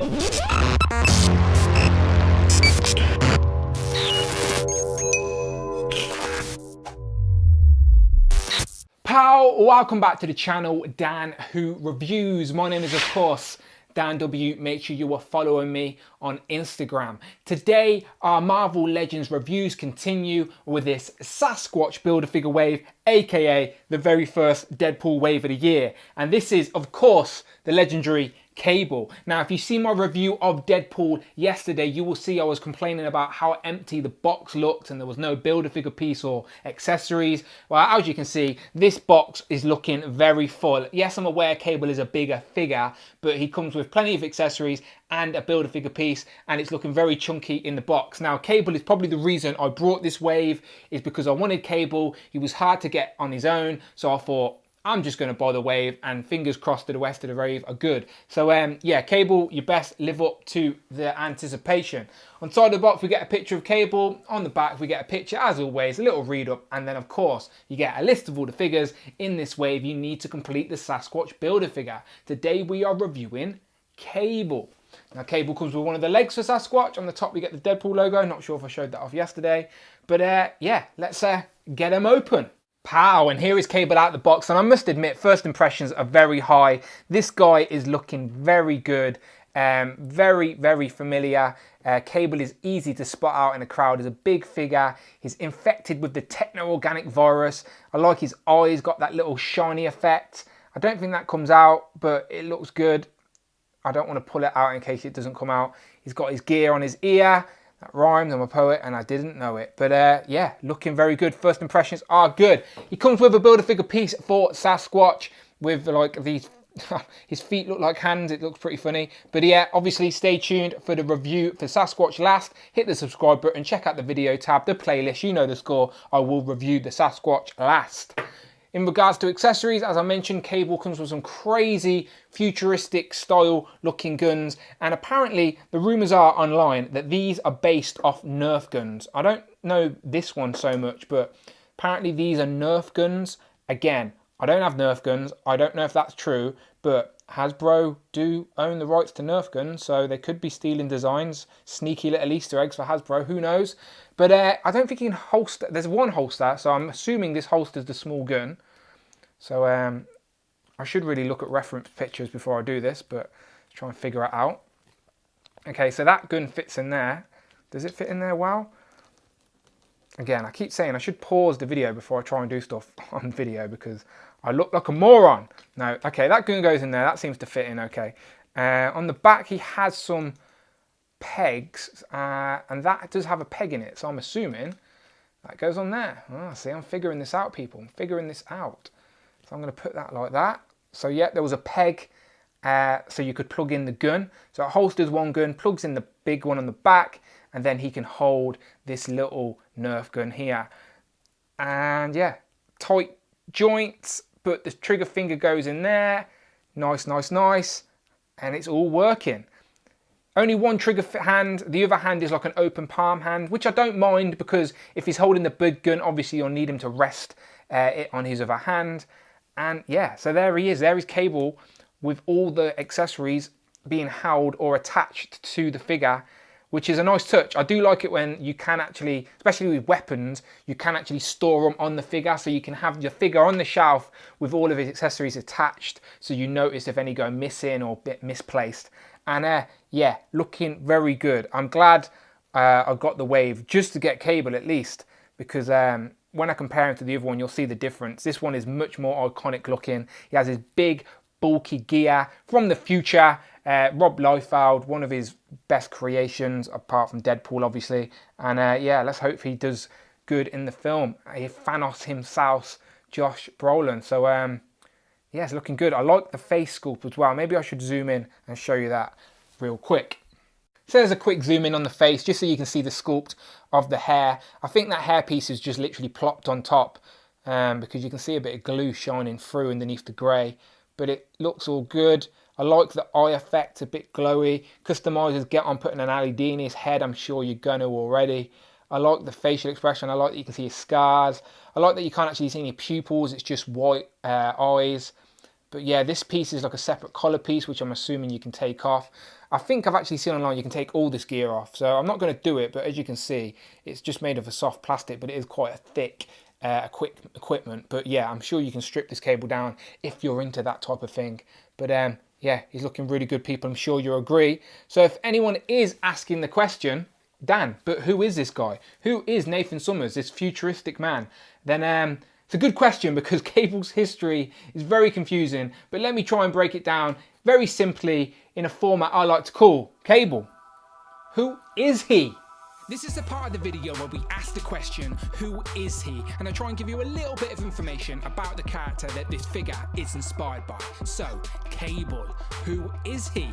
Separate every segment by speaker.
Speaker 1: Pow! Welcome back to the channel, Dan Who Reviews. My name is, of course, Dan W. Make sure you are following me on Instagram. Today, our Marvel Legends reviews continue with this Sasquatch Build-A-Figure wave, aka the very first Deadpool wave of the year. And this is, of course, the legendary Cable. Now, if you see my review of Deadpool yesterday, you will see I was complaining about how empty the box looked and there was no Build-A-Figure piece or accessories. Well, as you can see, this box is looking very full. Yes, I'm aware Cable is a bigger figure, but he comes with plenty of accessories and a Build-A-Figure piece, and it's looking very chunky in the box. Now, Cable is probably the reason I brought this wave, is because I wanted Cable. He was hard to get on his own, so I thought, I'm just going to buy the wave, and fingers crossed that the rest of the wave are good. So yeah, Cable, you best live up to the anticipation. On side of the box, we get a picture of Cable. On the back, we get a picture, as always, a little read up, and then of course, you get a list of all the figures in this wave you need to complete the Sasquatch Build-A-Figure. Today we are reviewing Cable. Now, Cable comes with one of the legs for Sasquatch. On the top, we get the Deadpool logo. Not sure if I showed that off yesterday, but yeah, let's get them open. Pow, and here is Cable out of the box, and I must admit, first impressions are very high. This guy is looking very good, very familiar. Cable is easy to spot out in a crowd. He's a big figure. He's infected with the techno-organic virus. I like his eyes, got that little shiny effect. I don't think that comes out, but it looks good. I don't want to pull it out in case it doesn't come out. He's got his gear on his ear. That rhymed, I'm a poet and I didn't know it. But yeah, looking very good. First impressions are good. He comes with a Build-A-Figure piece for Sasquatch with like these, his feet look like hands. It looks pretty funny. But yeah, obviously stay tuned for the review for Sasquatch last. Hit the subscribe button, check out the video tab, the playlist, you know the score. I will review the Sasquatch last. In regards to accessories, as I mentioned, Cable comes with some crazy futuristic style looking guns, and apparently the rumours are online that these are based off Nerf guns. I don't know this one so much, but apparently these are Nerf guns. Again, I don't have Nerf guns. I don't know if that's true, but Hasbro do own the rights to Nerf guns, so they could be stealing designs. Sneaky little Easter eggs for Hasbro, who knows? But I don't think you can holster. There's one holster, so I'm assuming this holsters the small gun. So I should really look at reference pictures before I do this, but let's try and figure it out. Okay, so that gun fits in there. Does it fit in there well? Again, I keep saying I should pause the video before I try and do stuff on video because I look like a moron. No, okay, that gun goes in there. That seems to fit in okay. On the back, he has some pegs, and that does have a peg in it. So I'm assuming that goes on there. Oh, see, I'm figuring this out, people. I'm figuring this out. So I'm going to put that like that. So yeah, there was a peg so you could plug in the gun. So it holsters one gun, plugs in the big one on the back, and then he can hold this little Nerf gun here. And yeah, tight joints, but the trigger finger goes in there. Nice, and it's all working. Only one trigger hand, the other hand is like an open palm hand, which I don't mind because if he's holding the big gun, obviously you'll need him to rest it on his other hand. And yeah, so there he is. There is Cable with all the accessories being held or attached to the figure, which is a nice touch. I do like it when you can actually, especially with weapons, you can actually store them on the figure, so you can have your figure on the shelf with all of his accessories attached, so you notice if any go missing or a bit misplaced. And yeah, looking very good. I'm glad I got the wave just to get Cable at least, because when I compare him to the other one, you'll see the difference. This one is much more iconic looking. He has his big, bulky gear from the future. Rob Liefeld, one of his best creations, apart from Deadpool, obviously. And yeah, let's hope he does good in the film. Thanos himself, Josh Brolin. So yeah, it's looking good. I like the face sculpt as well. Maybe I should zoom in and show you that real quick. So there's a quick zoom in on the face, just so you can see the sculpt of the hair. I think that hair piece is just literally plopped on top because you can see a bit of glue shining through underneath the grey. But it looks all good. I like the eye effect, a bit glowy. Customizers get on putting an LED in his head. I'm sure you're going to already. I like the facial expression. I like that you can see his scars. I like that you can't actually see any pupils. It's just white eyes. But yeah, this piece is like a separate collar piece, which I'm assuming you can take off. I think I've actually seen online you can take all this gear off. So I'm not going to do it, but as you can see, it's just made of a soft plastic, but it is quite a thick equipment. But yeah, I'm sure you can strip this cable down if you're into that type of thing. But yeah, he's looking really good, people. I'm sure you'll agree. So if anyone is asking the question, Dan, but who is this guy? Who is Nathan Summers, this futuristic man? Then it's a good question because Cable's history is very confusing, but let me try and break it down very simply in a format I like to call Cable. Who is he? This is the part of the video where we ask the question, who is he? And I try and give you a little bit of information about the character that this figure is inspired by. So, Cable, who is he?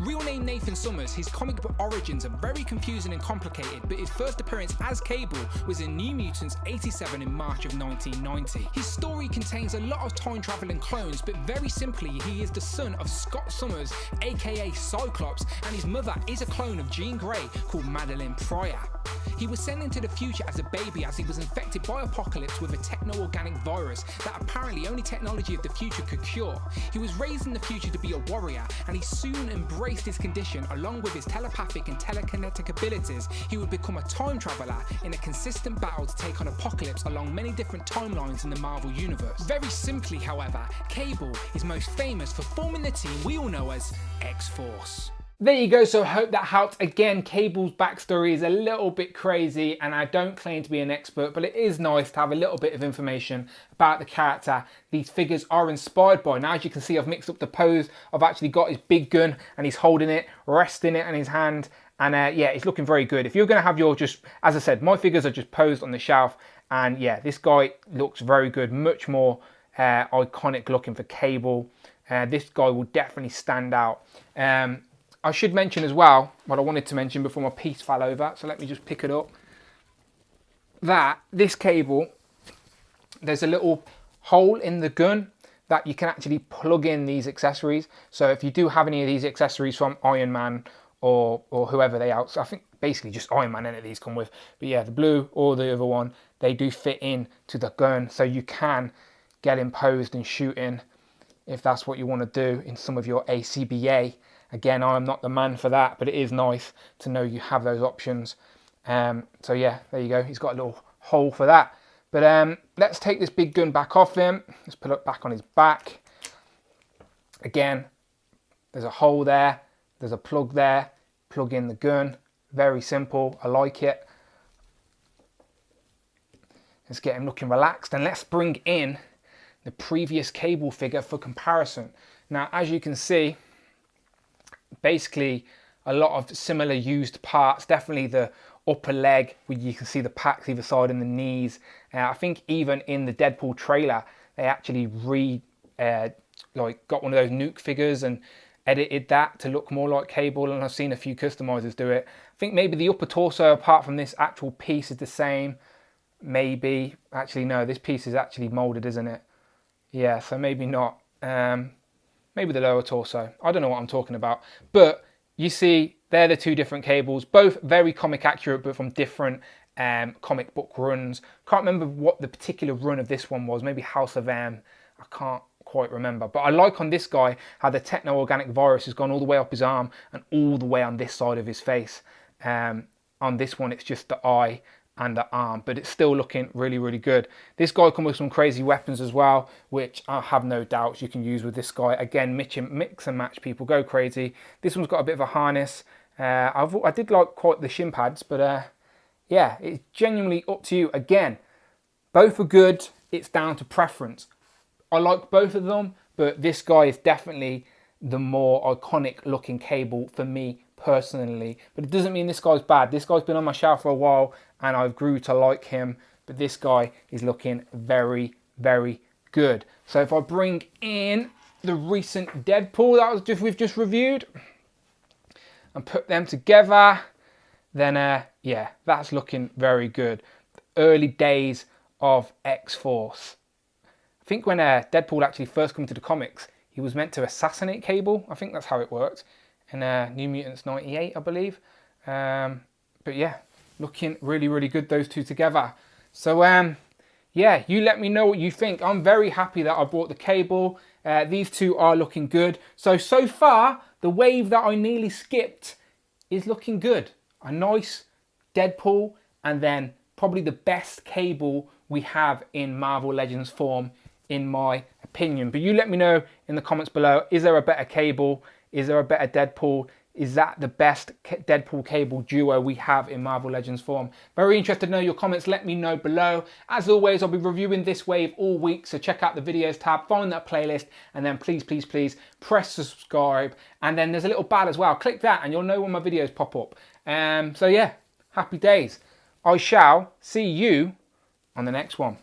Speaker 1: Real name Nathan Summers, his comic book origins are very confusing and complicated, but his first appearance as Cable was in New Mutants 87 in March of 1990. His story contains a lot of time traveling clones, but very simply he is the son of Scott Summers, aka Cyclops, and his mother is a clone of Jean Grey called Madeline Pryor. He was sent into the future as a baby as he was infected by Apocalypse with a techno-organic virus that apparently only technology of the future could cure. He was raised in the future to be a warrior, and he soon embraced his condition. Along with his telepathic and telekinetic abilities, he would become a time traveler in a consistent battle to take on Apocalypse along many different timelines in the Marvel Universe. Very simply, however, Cable is most famous for forming the team we all know as X-Force. There you go, so I hope that helped. Again, Cable's backstory is a little bit crazy and I don't claim to be an expert, but it is nice to have a little bit of information about the character these figures are inspired by. Now, as you can see, I've mixed up the pose. I've actually got his big gun and he's holding it, resting it in his hand. And yeah, it's looking very good. If you're gonna have your as I said, my figures are just posed on the shelf. And yeah, this guy looks very good, much more iconic looking for Cable. This guy will definitely stand out. I should mention as well, what I wanted to mention before my piece fell over, so let me just pick it up, that this Cable, there's a little hole in the gun that you can actually plug in these accessories. So if you do have any of these accessories from Iron Man or whoever they are, so I think basically just Iron Man any of these come with, but yeah, the blue or the other one, they do fit in to the gun, so you can get imposed and shoot in if that's what you want to do in some of your ACBA. Again, I'm not the man for that, but it is nice to know you have those options. So yeah, there you go. He's got a little hole for that. But let's take this big gun back off him. Let's put it back on his back. Again, there's a hole there. There's a plug there. Plug in the gun. Very simple. I like it. Let's get him looking relaxed. And let's bring in the previous Cable figure for comparison. Now, as you can see, basically a lot of similar used parts. Definitely the upper leg where you can see the packs either side and the knees. I think even in the Deadpool trailer they actually got one of those nuke figures and edited that to look more like Cable, and I've seen a few customizers do it. I think maybe the upper torso apart from this actual piece is the same. Maybe, actually no, this piece is actually molded, isn't it? Yeah, so maybe not. Maybe the lower torso. I don't know what I'm talking about. But you see, they're the two different Cables, both very comic accurate, but from different comic book runs. Can't remember what the particular run of this one was. Maybe House of M. I can't quite remember. But I like on this guy how the techno-organic virus has gone all the way up his arm and all the way on this side of his face. On this one, it's just the eye and the arm, but it's still looking really, really good. This guy comes with some crazy weapons as well, which I have no doubts you can use with this guy. Again, mix and match, people, go crazy. This one's got a bit of a harness. I did like quite the shin pads, but yeah, it's genuinely up to you. Again, both are good. It's down to preference. I like both of them, but this guy is definitely the more iconic looking Cable for me personally. But it doesn't mean this guy's bad. This guy's been on my shelf for a while and I've grew to like him, but this guy is looking very, very good. So if I bring in the recent Deadpool that we've just reviewed and put them together, then yeah, that's looking very good. The early days of X-Force. I think when Deadpool actually first came to the comics, he was meant to assassinate Cable. I think that's how it worked in New Mutants 98, I believe. But yeah, looking really, really good, those two together. So yeah, you let me know what you think. I'm very happy that I bought the Cable. These two are looking good. So far, the wave that I nearly skipped is looking good. A nice Deadpool, and then probably the best cable we have in Marvel Legends form, in my opinion. But you let me know in the comments below, is there a better cable? Is there a better Deadpool? Is that the best Deadpool cable duo we have in Marvel Legends form? Very interested to know your comments. Let me know below. As always, I'll be reviewing this wave all week, so check out the videos tab, find that playlist, and then please, please, please press subscribe. And then there's a little bell as well. Click that and you'll know when my videos pop up. So yeah, happy days. I shall see you on the next one.